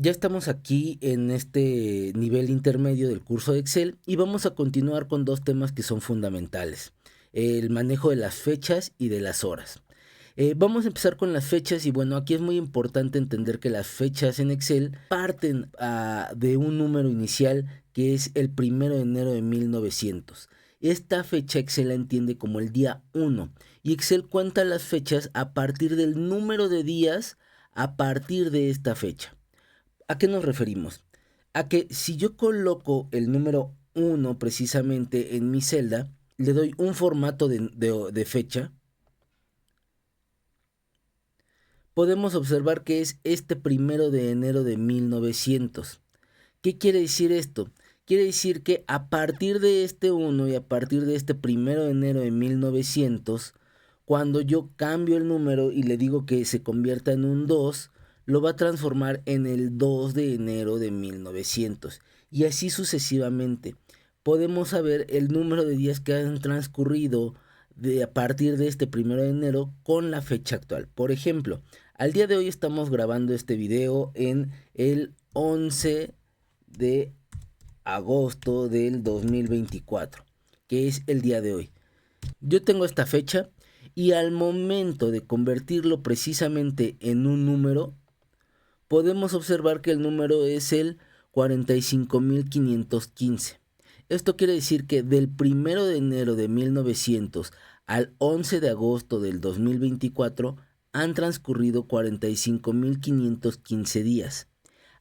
Ya estamos aquí en este nivel intermedio del curso de Excel y vamos a continuar con dos temas que son fundamentales: el manejo de las fechas y de las horas. Vamos a empezar con las fechas y bueno, aquí es muy importante entender que las fechas en Excel parten de un número inicial que es el 1 de enero de 1900. Esta fecha Excel la entiende como el día 1 y Excel cuenta las fechas a partir del número de días a partir de esta fecha. ¿A qué nos referimos? A que si yo coloco el número 1 precisamente en mi celda, le doy un formato de fecha, podemos observar que es este 1 de enero de 1900. ¿Qué quiere decir esto? Quiere decir que a partir de este 1 y a partir de este 1 de enero de 1900, cuando yo cambio el número y le digo que se convierta en un 2, lo va a transformar en el 2 de enero de 1900. Y así sucesivamente. Podemos saber el número de días que han transcurrido a partir de este 1 de enero con la fecha actual. Por ejemplo, al día de hoy estamos grabando este video en el 11 de agosto del 2024, que es el día de hoy. Yo tengo esta fecha y al momento de convertirlo precisamente en un número, podemos observar que el número es el 45.515. Esto quiere decir que del 1 de enero de 1900 al 11 de agosto del 2024 han transcurrido 45.515 días.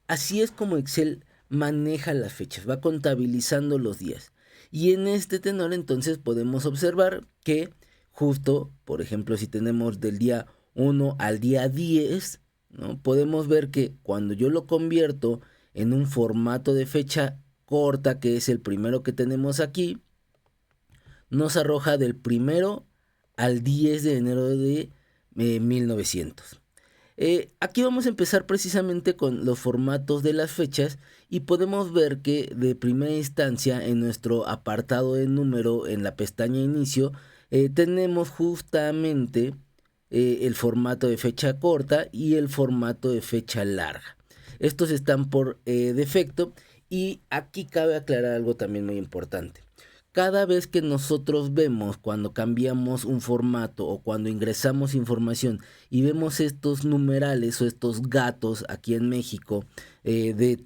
Así es como Excel maneja las fechas, va contabilizando los días. Y en este tenor entonces podemos observar que justo, por ejemplo, si tenemos del día 1 al día 10, ¿no? Podemos ver que cuando yo lo convierto en un formato de fecha corta, que es el primero que tenemos aquí, nos arroja del 1 al 10 de enero de 1900. Aquí vamos a empezar precisamente con los formatos de las fechas y podemos ver que de primera instancia en nuestro apartado de número en la pestaña inicio tenemos justamente el formato de fecha corta y el formato de fecha larga. Estos están por defecto y aquí cabe aclarar algo también muy importante. Cada vez que nosotros vemos cuando cambiamos un formato o cuando ingresamos información y vemos estos numerales o estos gatos aquí en México de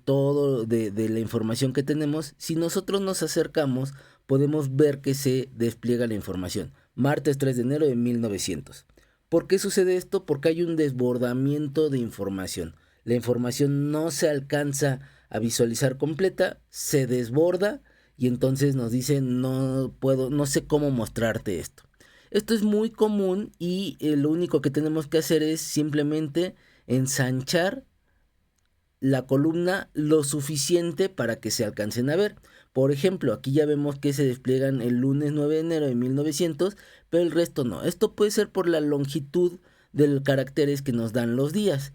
la información que tenemos, si nosotros nos acercamos podemos ver que se despliega la información. Martes 3 de enero de 1900. ¿Por qué sucede esto? Porque hay un desbordamiento de información. La información no se alcanza a visualizar completa, se desborda y entonces nos dice no puedo, no sé cómo mostrarte esto. Esto es muy común y lo único que tenemos que hacer es simplemente ensanchar la columna lo suficiente para que se alcancen a ver. Por ejemplo, aquí ya vemos que se despliegan el lunes 9 de enero de 1900, pero el resto no. Esto puede ser por la longitud de los caracteres que nos dan los días.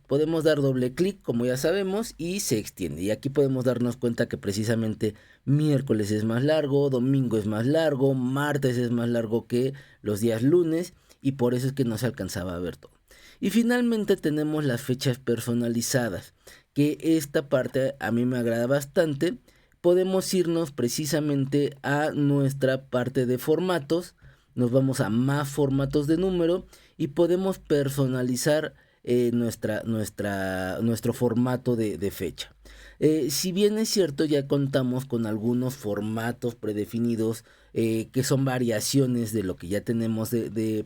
Podemos dar doble clic, como ya sabemos, y se extiende. Y aquí podemos darnos cuenta que precisamente miércoles es más largo, domingo es más largo, martes es más largo que los días lunes, y por eso es que no se alcanzaba a ver todo. Y finalmente tenemos las fechas personalizadas, que esta parte a mí me agrada bastante. Podemos irnos precisamente a nuestra parte de formatos, nos vamos a más formatos de número y podemos personalizar nuestro formato de fecha. Si bien es cierto, ya contamos con algunos formatos predefinidos que son variaciones de lo que ya tenemos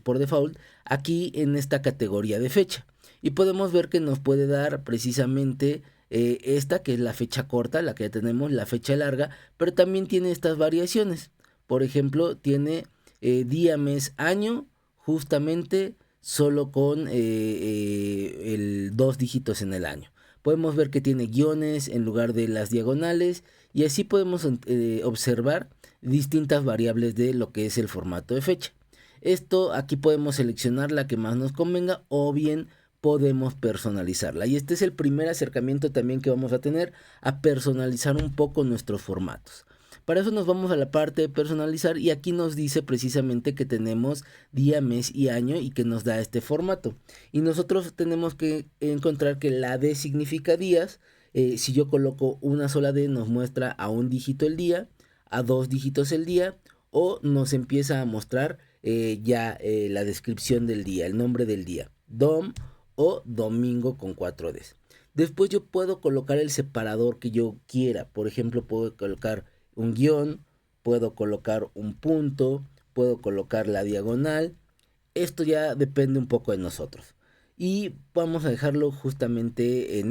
por default aquí en esta categoría de fecha. Y podemos ver que nos puede dar precisamente esta que es la fecha corta, la que ya tenemos, la fecha larga, pero también tiene estas variaciones. Por ejemplo, tiene día, mes, año, justamente solo con el 2 dígitos en el año. Podemos ver que tiene guiones en lugar de las diagonales y así podemos observar distintas variables de lo que es el formato de fecha. Esto aquí podemos seleccionar la que más nos convenga o bien podemos personalizarla. Y este es el primer acercamiento también que vamos a tener a personalizar un poco nuestros formatos. Para eso nos vamos a la parte de personalizar y aquí nos dice precisamente que tenemos día, mes y año y que nos da este formato. Y nosotros tenemos que encontrar que la D significa días. Si yo coloco una sola D nos muestra a un dígito el día, a 2 dígitos el día, o nos empieza a mostrar la descripción del día, el nombre del día, DOM o domingo con 4 Ds. Después yo puedo colocar el separador que yo quiera. Por ejemplo, puedo colocar un guión, puedo colocar un punto, puedo colocar la diagonal. Esto ya depende un poco de nosotros. Y vamos a dejarlo justamente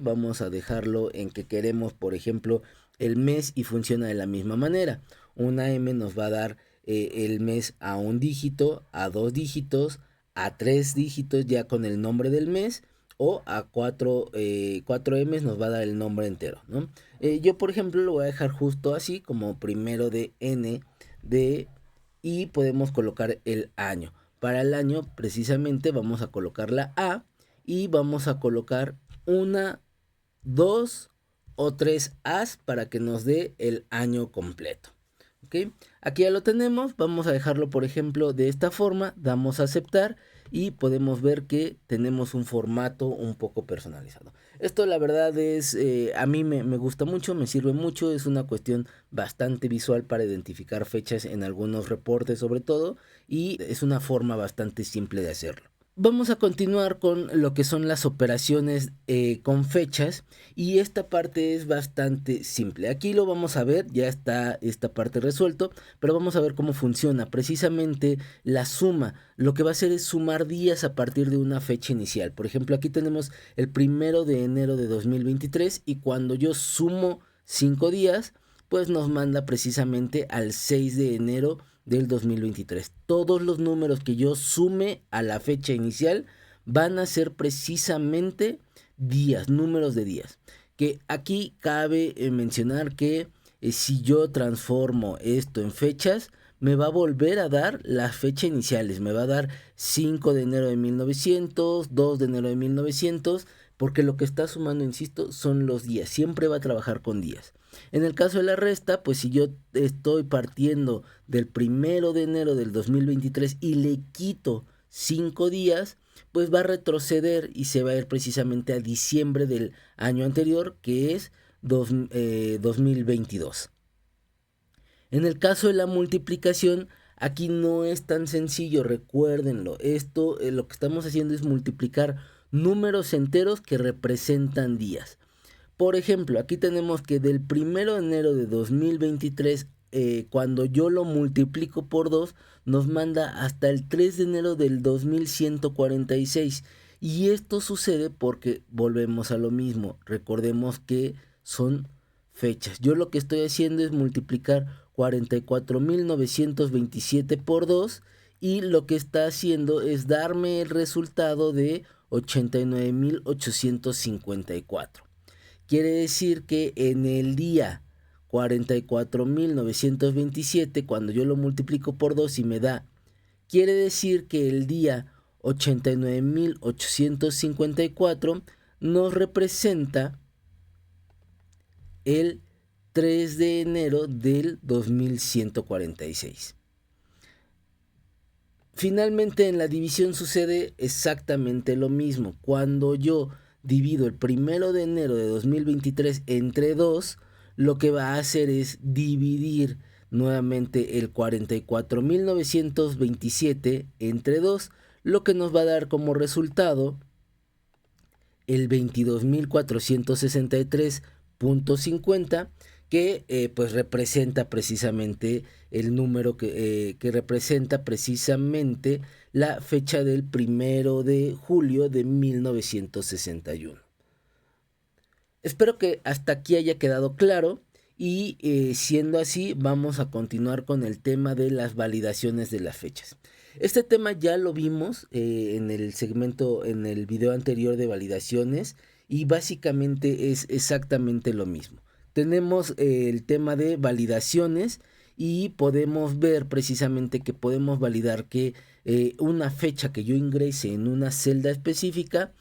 vamos a dejarlo en que queremos, por ejemplo, el mes y funciona de la misma manera. Una M nos va a dar el mes a un dígito, a 2 dígitos, a 3 dígitos ya con el nombre del mes, o a 4 M's nos va a dar el nombre entero, ¿no? Yo, por ejemplo, lo voy a dejar justo así, como primero de N, y podemos colocar el año. Para el año, precisamente, vamos a colocar la A y vamos a colocar una, 2 o 3 A's para que nos dé el año completo. ¿Okay? Aquí ya lo tenemos, vamos a dejarlo por ejemplo de esta forma, damos a aceptar y podemos ver que tenemos un formato un poco personalizado. Esto la verdad es, a mí me gusta mucho, me sirve mucho, es una cuestión bastante visual para identificar fechas en algunos reportes sobre todo, y es una forma bastante simple de hacerlo. Vamos a continuar con lo que son las operaciones con fechas, y esta parte es bastante simple. Aquí lo vamos a ver, ya está esta parte resuelto, pero vamos a ver cómo funciona. Precisamente la suma, lo que va a hacer es sumar días a partir de una fecha inicial. Por ejemplo, aquí tenemos el 1 de enero de 2023 y cuando yo sumo 5 días, pues nos manda precisamente al 6 de enero del 2023. Todos los números que yo sume a la fecha inicial van a ser precisamente días, números de días. Que aquí cabe mencionar que si yo transformo esto en fechas, me va a volver a dar las fechas iniciales. Me va a dar 5 de enero de 1900, 2 de enero de 1900, porque lo que está sumando, insisto, son los días. Siempre va a trabajar con días. En el caso de la resta, pues si yo estoy partiendo del 1 de enero del 2023 y le quito 5 días, pues va a retroceder y se va a ir precisamente a diciembre del año anterior, que es 2022. En el caso de la multiplicación, aquí no es tan sencillo, recuérdenlo. Esto lo que estamos haciendo es multiplicar números enteros que representan días. Por ejemplo, aquí tenemos que del 1 de enero de 2023, cuando yo lo multiplico por 2, nos manda hasta el 3 de enero del 2146. Y esto sucede porque volvemos a lo mismo. Recordemos que son fechas. Yo lo que estoy haciendo es multiplicar 44.927 por 2 y lo que está haciendo es darme el resultado de 89.854. Quiere decir que en el día 44.927, cuando yo lo multiplico por 2 y me da, quiere decir que el día 89.854 nos representa el 3 de enero del 2146. Finalmente en la división sucede exactamente lo mismo. Cuando yo divido el 1 de enero de 2023 entre 2, lo que va a hacer es dividir nuevamente el 44.927 entre 2, lo que nos va a dar como resultado el 22.463.50, que pues representa precisamente el número que representa precisamente la fecha del 1 de julio de 1961. Espero que hasta aquí haya quedado claro y siendo así vamos a continuar con el tema de las validaciones de las fechas. Este tema ya lo vimos en el segmento, en el video anterior de validaciones, y básicamente es exactamente lo mismo. Tenemos el tema de validaciones y podemos ver precisamente que podemos validar que una fecha que yo ingrese en una celda específica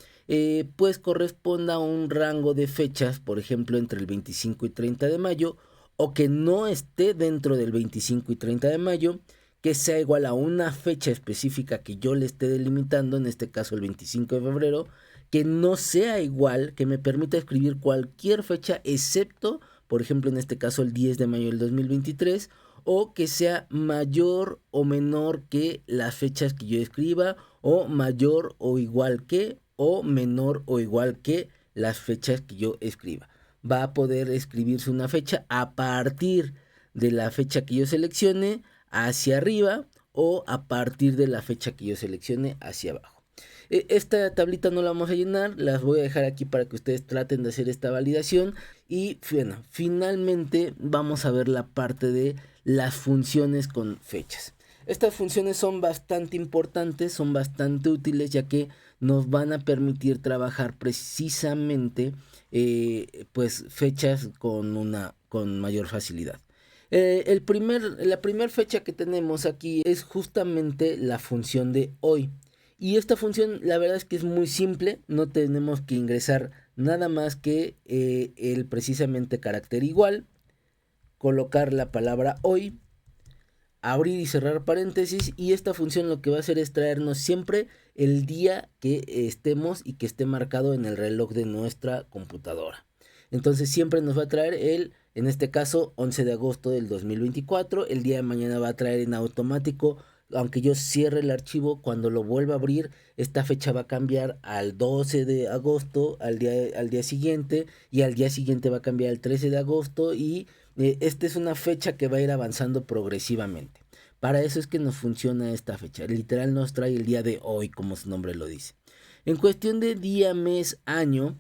pues corresponda a un rango de fechas, por ejemplo entre el 25 y 30 de mayo, o que no esté dentro del 25 y 30 de mayo, que sea igual a una fecha específica que yo le esté delimitando, en este caso el 25 de febrero, que no sea igual, que me permita escribir cualquier fecha excepto, por ejemplo, en este caso el 10 de mayo del 2023, o que sea mayor o menor que las fechas que yo escriba, o mayor o igual que, o menor o igual que las fechas que yo escriba. Va a poder escribirse una fecha a partir de la fecha que yo seleccione hacia arriba o a partir de la fecha que yo seleccione hacia abajo. Esta tablita no la vamos a llenar, las voy a dejar aquí para que ustedes traten de hacer esta validación. Y bueno, finalmente vamos a ver la parte de las funciones con fechas. Estas funciones son bastante importantes, son bastante útiles, ya que nos van a permitir trabajar precisamente pues fechas con mayor facilidad. La primera fecha que tenemos aquí es justamente la función de hoy. Y esta función la verdad es que es muy simple, no tenemos que ingresar nada más que el precisamente carácter igual, colocar la palabra hoy, abrir y cerrar paréntesis, y esta función lo que va a hacer es traernos siempre el día que estemos y que esté marcado en el reloj de nuestra computadora. Entonces siempre nos va a traer en este caso 11 de agosto del 2024, el día de mañana va a traer en automático. Aunque yo cierre el archivo, cuando lo vuelva a abrir, esta fecha va a cambiar al 12 de agosto, al día siguiente, y al día siguiente va a cambiar al 13 de agosto, y esta es una fecha que va a ir avanzando progresivamente. Para eso es que nos funciona esta fecha. Literal nos trae el día de hoy, como su nombre lo dice. En cuestión de día, mes, año,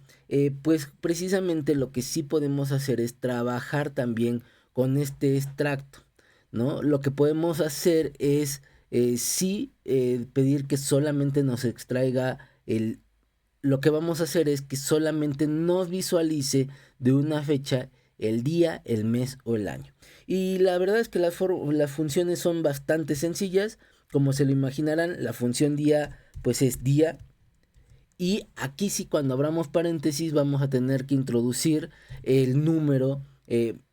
pues precisamente lo que sí podemos hacer es trabajar también con este extracto, ¿no? Lo que podemos hacer es pedir que solamente nos extraiga lo que vamos a hacer es que solamente nos visualice de una fecha el día, el mes o el año. Y la verdad es que las funciones son bastante sencillas. Como se lo imaginarán, la función día pues es día. Y aquí sí, cuando abramos paréntesis, vamos a tener que introducir el número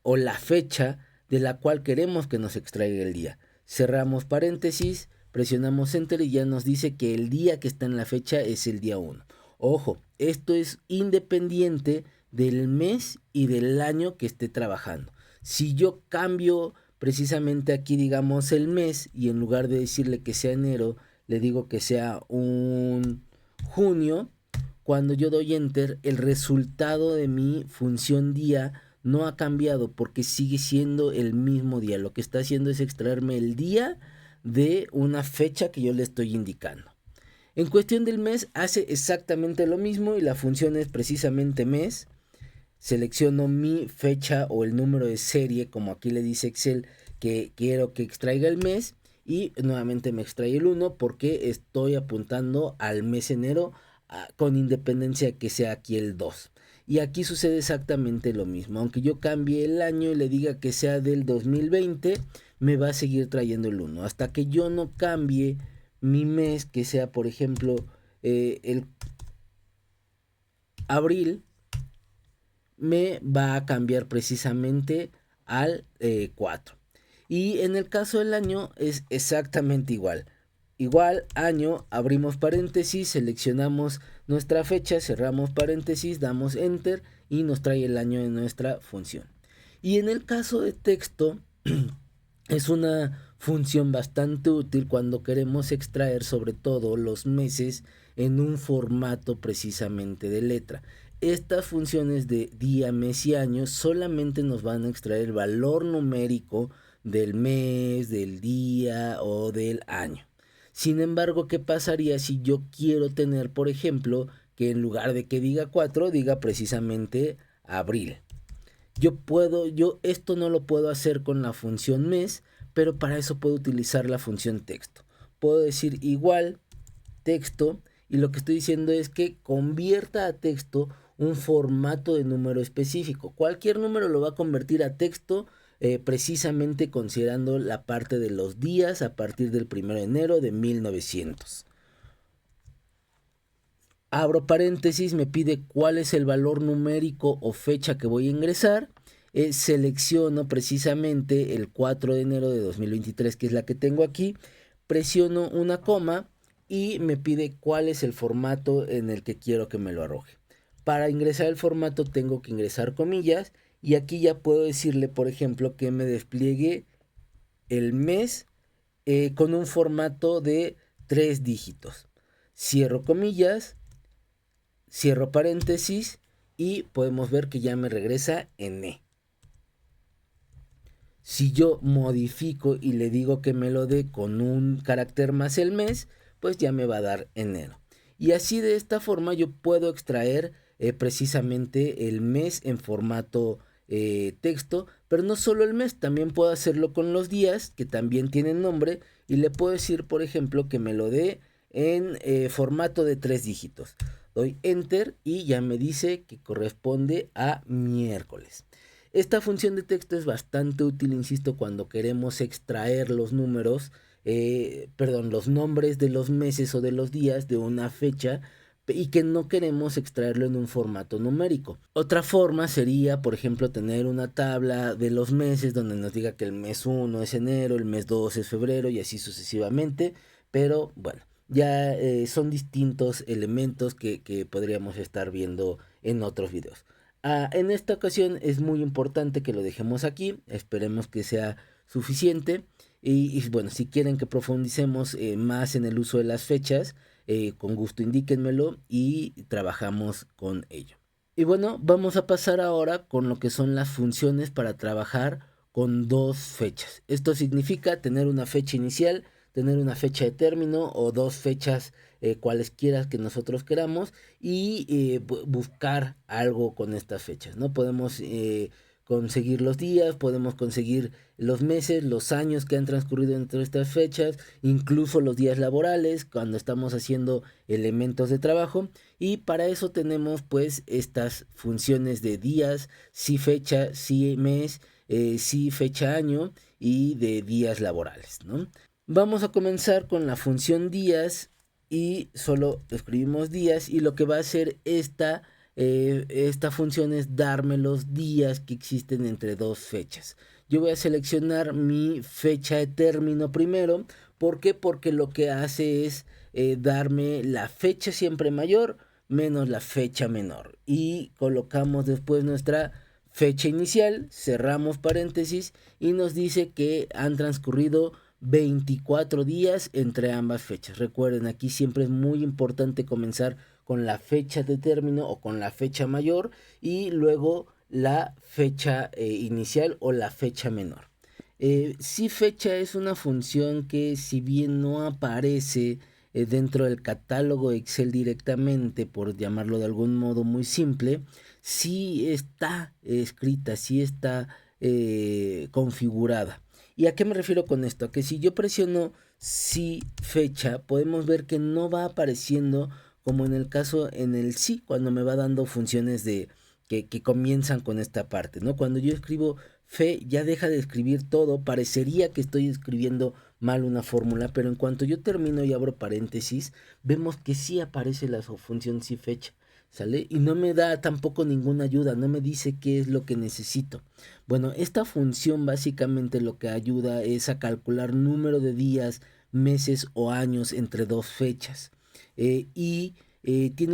o la fecha de la cual queremos que nos extraiga el día. Cerramos paréntesis, presionamos enter y ya nos dice que el día que está en la fecha es el día 1. Ojo, esto es independiente del mes y del año que esté trabajando. Si yo cambio precisamente aquí, digamos, el mes, y en lugar de decirle que sea enero, le digo que sea un junio, cuando yo doy enter, el resultado de mi función día no ha cambiado porque sigue siendo el mismo día. Lo que está haciendo es extraerme el día de una fecha que yo le estoy indicando. En cuestión del mes hace exactamente lo mismo y la función es precisamente mes. Selecciono mi fecha o el número de serie, como aquí le dice Excel, que quiero que extraiga el mes, y nuevamente me extrae el 1 porque estoy apuntando al mes enero con independencia de que sea aquí el 2. Y aquí sucede exactamente lo mismo. Aunque yo cambie el año y le diga que sea del 2020, me va a seguir trayendo el 1. Hasta que yo no cambie mi mes, que sea por ejemplo el abril, me va a cambiar precisamente al 4. Y en el caso del año es exactamente igual. Igual, año, abrimos paréntesis, seleccionamos nuestra fecha, cerramos paréntesis, damos enter y nos trae el año de nuestra función. Y en el caso de texto, es una función bastante útil cuando queremos extraer sobre todo los meses en un formato precisamente de letra. Estas funciones de día, mes y año solamente nos van a extraer el valor numérico del mes, del día o del año. Sin embargo, ¿qué pasaría si yo quiero tener, por ejemplo, que en lugar de que diga 4, diga precisamente abril? Yo esto no lo puedo hacer con la función mes, pero para eso puedo utilizar la función texto. Puedo decir igual texto, y lo que estoy diciendo es que convierta a texto un formato de número específico. Cualquier número lo va a convertir a texto precisamente considerando la parte de los días a partir del 1 de enero de 1900. Abro paréntesis, me pide cuál es el valor numérico o fecha que voy a ingresar selecciono precisamente el 4 de enero de 2023, que es la que tengo aquí, presiono una coma y me pide cuál es el formato en el que quiero que me lo arroje. Para ingresar el formato tengo que ingresar comillas y aquí ya puedo decirle, por ejemplo, que me despliegue el mes con un formato de 3 dígitos. Cierro comillas, cierro paréntesis y podemos ver que ya me regresa en E. Si yo modifico y le digo que me lo dé con un carácter más el mes, pues ya me va a dar enero. Y así de esta forma yo puedo extraer precisamente el mes en formato texto, pero no solo el mes, también puedo hacerlo con los días que también tienen nombre y le puedo decir, por ejemplo, que me lo dé en formato de 3 dígitos. Doy enter y ya me dice que corresponde a miércoles. Esta función de texto es bastante útil, insisto, cuando queremos extraer los números, los nombres de los meses o de los días de una fecha y que no queremos extraerlo en un formato numérico. Otra forma sería, por ejemplo, tener una tabla de los meses donde nos diga que el mes 1 es enero, el mes 2 es febrero y así sucesivamente, pero bueno, ya son distintos elementos que podríamos estar viendo en otros videos. En esta ocasión es muy importante que lo dejemos aquí, esperemos que sea suficiente y bueno, si quieren que profundicemos más en el uso de las fechas, con gusto indíquenmelo y trabajamos con ello. Y bueno, vamos a pasar ahora con lo que son las funciones para trabajar con 2 fechas. Esto significa tener una fecha inicial, tener una fecha de término o 2 fechas cualesquiera que nosotros queramos y buscar algo con estas fechas, ¿no? Podemos conseguir los días, podemos conseguir los meses, los años que han transcurrido entre estas fechas, incluso los días laborales cuando estamos haciendo elementos de trabajo y para eso tenemos pues estas funciones de días, sí fecha, sí mes, sí fecha año y de días laborales, ¿no? Vamos a comenzar con la función días y solo escribimos días y lo que va a hacer esta función es darme los días que existen entre 2 fechas. Yo voy a seleccionar mi fecha de término primero. ¿Por qué? Porque lo que hace es darme la fecha siempre mayor menos la fecha menor. Y colocamos después nuestra fecha inicial, cerramos paréntesis y nos dice que han transcurrido 24 días entre ambas fechas. Recuerden, aquí siempre es muy importante comenzar con la fecha de término o con la fecha mayor y luego la fecha inicial o la fecha menor. Si fecha es una función que si bien no aparece dentro del catálogo Excel directamente, por llamarlo de algún modo muy simple, sí está escrita, sí está configurada. ¿Y a qué me refiero con esto? Que si yo presiono sí fecha, podemos ver que no va apareciendo como en el caso en el sí, cuando me va dando funciones que comienzan con esta parte, ¿no? Cuando yo escribo fe, ya deja de escribir todo, parecería que estoy escribiendo mal una fórmula, pero en cuanto yo termino y abro paréntesis, vemos que sí aparece la función sí fecha. ¿Sale? Y no me da tampoco ninguna ayuda, no me dice qué es lo que necesito. Bueno, esta función básicamente lo que ayuda es a calcular número de días, meses o años entre 2 fechas. Tiene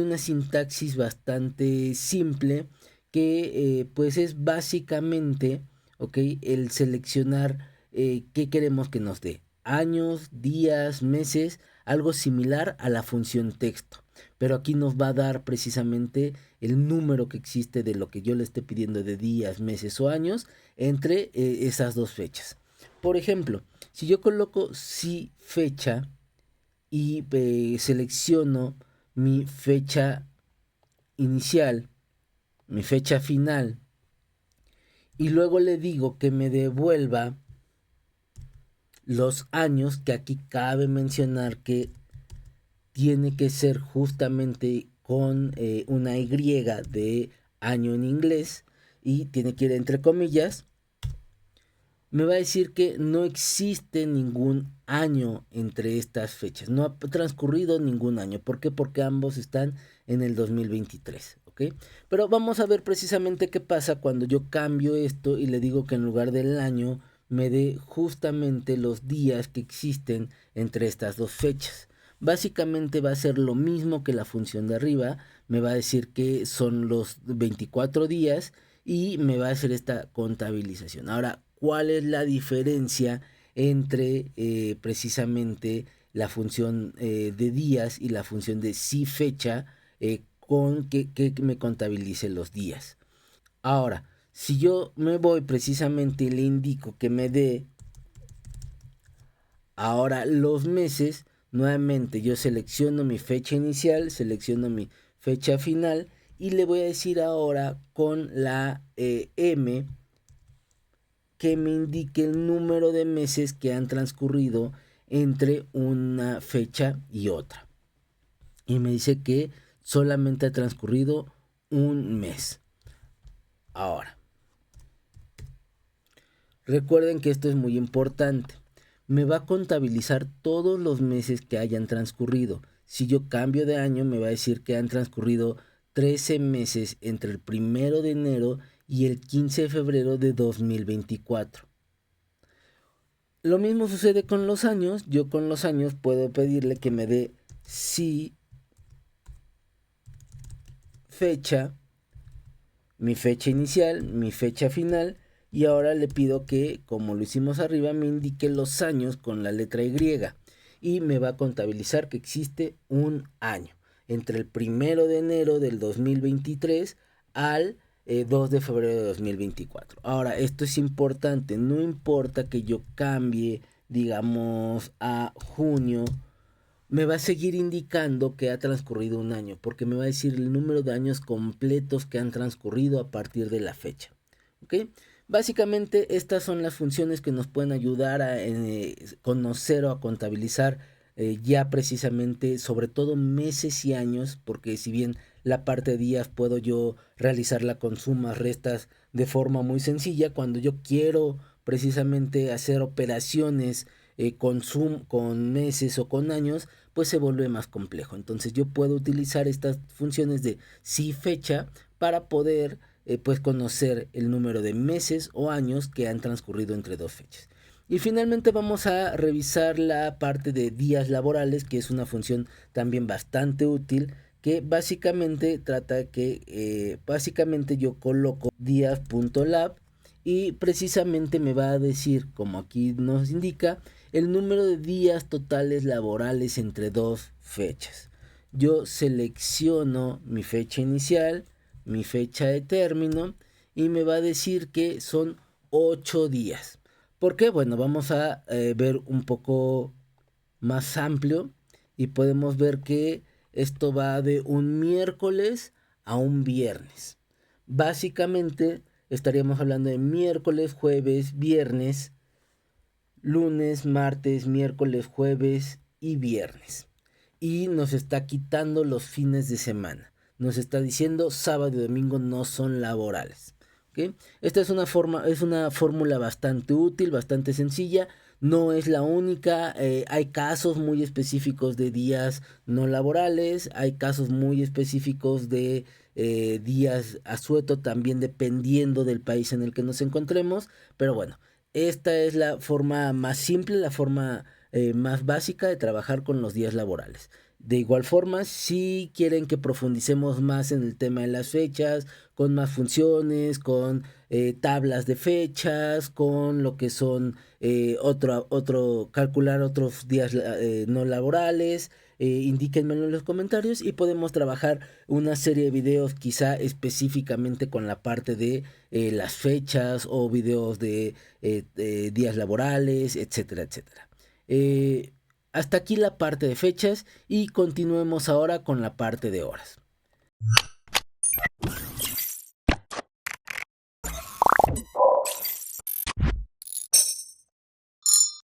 una sintaxis bastante simple que pues es básicamente, ¿ok? El seleccionar qué queremos que nos dé. Años, días, meses, algo similar a la función texto. Pero aquí nos va a dar precisamente el número que existe de lo que yo le esté pidiendo de días, meses o años entre esas 2 fechas. Por ejemplo, si yo coloco sí fecha y selecciono mi fecha inicial, mi fecha final, y luego le digo que me devuelva los años, que aquí cabe mencionar que tiene que ser justamente con una Y de año en inglés y tiene que ir entre comillas, me va a decir que no existe ningún año entre estas fechas. No ha transcurrido ningún año. ¿Por qué? Porque ambos están en el 2023. ¿Ok? ¿ok? Pero vamos a ver precisamente qué pasa cuando yo cambio esto y le digo que en lugar del año me dé justamente los días que existen entre estas dos fechas. Básicamente va a ser lo mismo que la función de arriba, me va a decir que son los 24 días y me va a hacer esta contabilización. Ahora, ¿cuál es la diferencia entre precisamente la función de días y la función de sí fecha con que me contabilice los días? Ahora, si yo me voy precisamente y le indico que me dé ahora los meses, nuevamente yo selecciono mi fecha inicial, selecciono mi fecha final y le voy a decir ahora con la M que me indique el número de meses que han transcurrido entre una fecha y otra. Y me dice que solamente ha transcurrido un mes. Ahora, recuerden que esto es muy importante. Me va a contabilizar todos los meses que hayan transcurrido. Si yo cambio de año, me va a decir que han transcurrido 13 meses entre el 1 de enero y el 15 de febrero de 2024. Lo mismo sucede con los años. Yo con los años puedo pedirle que me dé sí fecha, mi fecha inicial, mi fecha final, y ahora le pido que, como lo hicimos arriba, me indique los años con la letra Y y me va a contabilizar que existe un año entre el 1 de enero del 2023 al 2 de febrero de 2024. Ahora, esto es importante, no importa que yo cambie, digamos, a junio, me va a seguir indicando que ha transcurrido un año, porque me va a decir el número de años completos que han transcurrido a partir de la fecha. ¿Ok? Básicamente estas son las funciones que nos pueden ayudar a conocer o a contabilizar ya precisamente, sobre todo meses y años, porque si bien la parte de días puedo yo realizarla con sumas, restas de forma muy sencilla, cuando yo quiero precisamente hacer operaciones con meses o con años, pues se vuelve más complejo. Entonces yo puedo utilizar estas funciones de sí fecha para poder pues conocer el número de meses o años que han transcurrido entre dos fechas. Y finalmente vamos a revisar la parte de días laborales, que es una función también bastante útil, que básicamente trata que básicamente yo coloco días.lab y precisamente me va a decir, como aquí nos indica, el número de días totales laborales entre dos fechas. Yo selecciono mi fecha inicial, mi fecha de término y me va a decir que son 8 días. ¿Por qué? Bueno, vamos a ver un poco más amplio y podemos ver que esto va de un miércoles a un viernes. Básicamente estaríamos hablando de miércoles, jueves, viernes, lunes, martes, miércoles, jueves y viernes. Y nos está quitando los fines de semana. Nos está diciendo sábado y domingo no son laborales. ¿Okay? Esta es una fórmula bastante útil, bastante sencilla. No es la única. Hay casos muy específicos de días no laborales. Hay casos muy específicos de días asueto, también dependiendo del país en el que nos encontremos. Pero bueno, esta es la forma más simple, la forma más básica de trabajar con los días laborales. De igual forma, si quieren que profundicemos más en el tema de las fechas, con más funciones, con tablas de fechas, con lo que son calcular otros días no laborales, indíquenmelo en los comentarios y podemos trabajar una serie de videos quizá específicamente con la parte de las fechas o videos de días laborales, etcétera, etcétera. Hasta aquí la parte de fechas y continuemos ahora con la parte de horas.